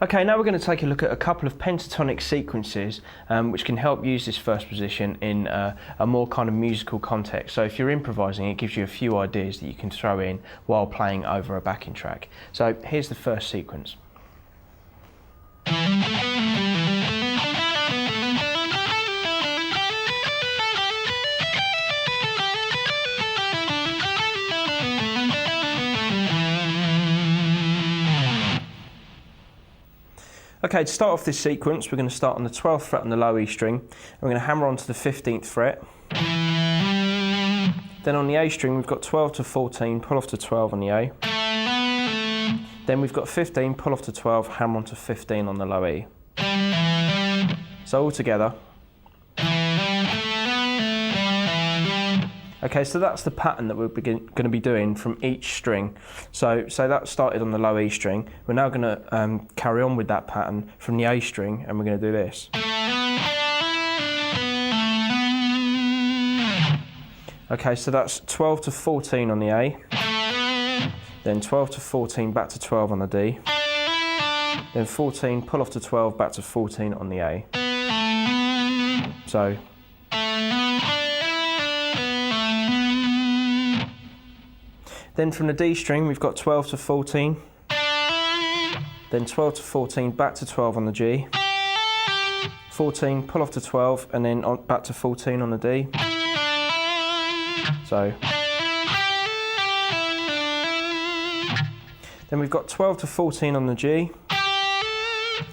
Okay, now we're going to take a look at a couple of pentatonic sequences which can help use this first position in a more kind of musical context. So if you're improvising, it gives you a few ideas that you can throw in while playing over a backing track. So here's the first sequence. Okay, to start off this sequence, we're going to start on the 12th fret on the low E string, and we're going to hammer onto the 15th fret. Then on the A string, we've got 12 to 14, pull off to 12 on the A. Then we've got 15, pull off to 12, hammer onto 15 on the low E. So all together. Okay, so that's the pattern that we're going to be doing from each string. So that started on the low E string. We're now going to carry on with that pattern from the A string, and we're going to do this. Okay, so that's 12 to 14 on the A, then 12 to 14 back to 12 on the D, then 14, pull off to 12, back to 14 on the A. So. Then from the D string, we've got 12 to 14, then 12 to 14, back to 12 on the G, 14, pull off to 12, and then back to 14 on the D. So. Then we've got 12 to 14 on the G,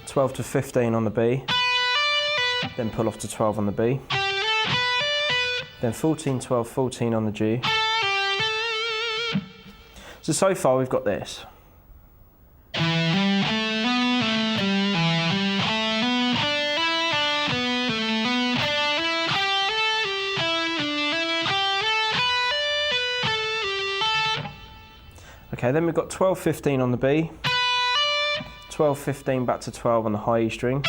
12 to 15 on the B, then pull off to 12 on the B, then 14, 12, 14 on the G. So far we've got this. Okay, then we've got 12, 15 on the B, 12, 15 back to 12 on the high E string,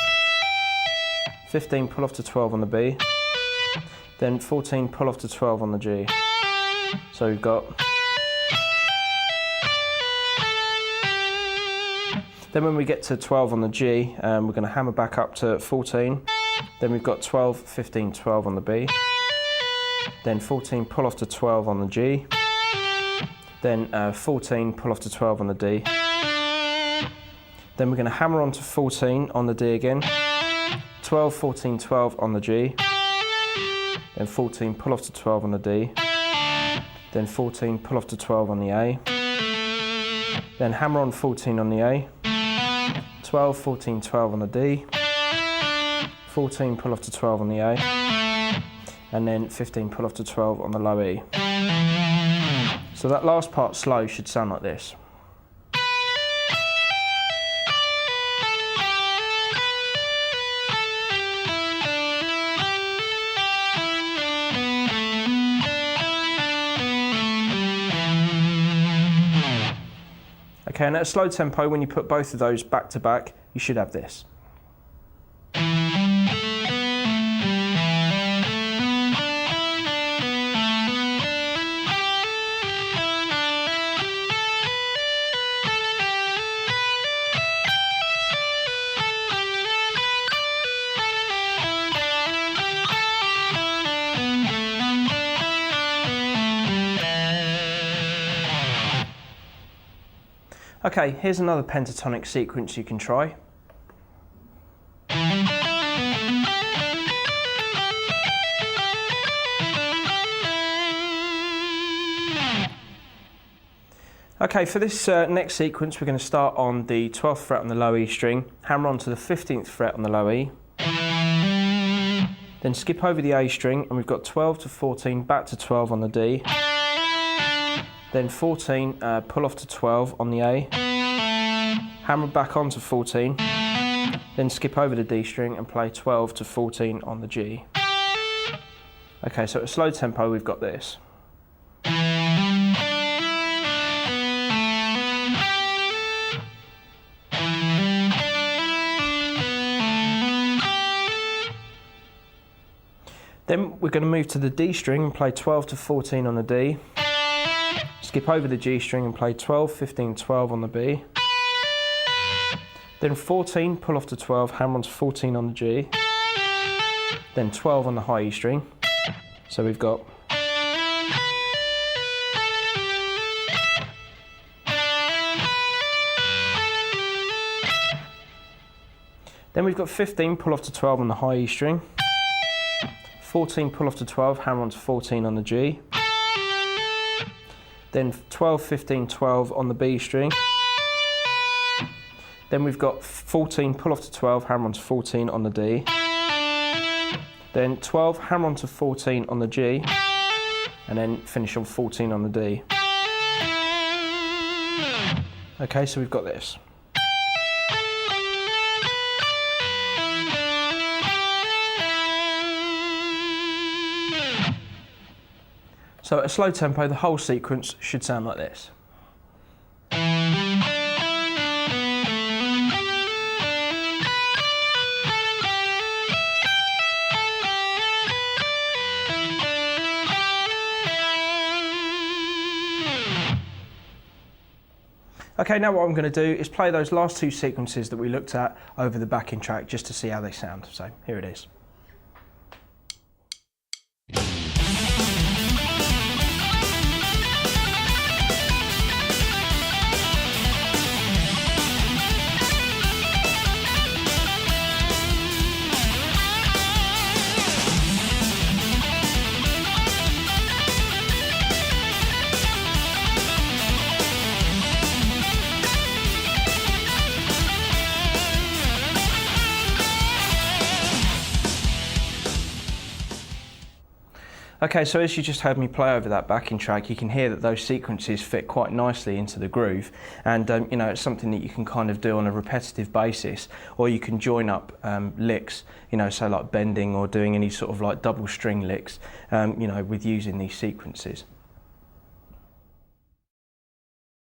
15 pull off to 12 on the B, then 14 pull off to 12 on the G. So we've got. Then when we get to 12 on the G, we're going to hammer back up to 14. Then we've got 12, 15, 12 on the B. Then 14, pull off to 12 on the G. Then 14, pull off to 12 on the D. Then we're going to hammer on to 14 on the D again. 12, 14, 12 on the G. Then 14, pull off to 12 on the D. Then 14, pull off to 12 on the A. Then hammer on 14 on the A. 12, 14, 12 on the D, 14 pull off to 12 on the A, and then 15 pull off to 12 on the low E. So that last part slow should sound like this. Okay, and at a slow tempo, when you put both of those back to back, you should have this. Okay, here's another pentatonic sequence you can try. Okay, for this next sequence, we're going to start on the 12th fret on the low E string, hammer onto the 15th fret on the low E, then skip over the A string, and we've got 12 to 14, back to 12 on the D, then 14, pull off to 12 on the A, hammer back onto 14, then skip over the D string and play 12 to 14 on the G. Okay, so at a slow tempo we've got this. Then we're going to move to the D string and play 12 to 14 on the D. Skip over the G string and play 12, 15, 12 on the B. Then 14, pull off to 12, hammer onto 14 on the G, then 12 on the high E string. So we've got then we've got 15, pull off to 12 on the high E string, 14, pull off to 12, hammer onto 14 on the G, then 12, 15, 12 on the B string, then we've got 14, pull off to 12, hammer onto 14 on the D, then 12, hammer onto 14 on the G, and then finish on 14 on the D. Okay, so we've got this. So at a slow tempo, the whole sequence should sound like this. Okay, now what I'm going to do is play those last two sequences that we looked at over the backing track just to see how they sound. So here it is. Okay, so as you just heard me play over that backing track, you can hear that those sequences fit quite nicely into the groove, and you know, it's something that you can kind of do on a repetitive basis, or you can join up licks, you know, so like bending or doing any sort of like double string licks, you know, with using these sequences.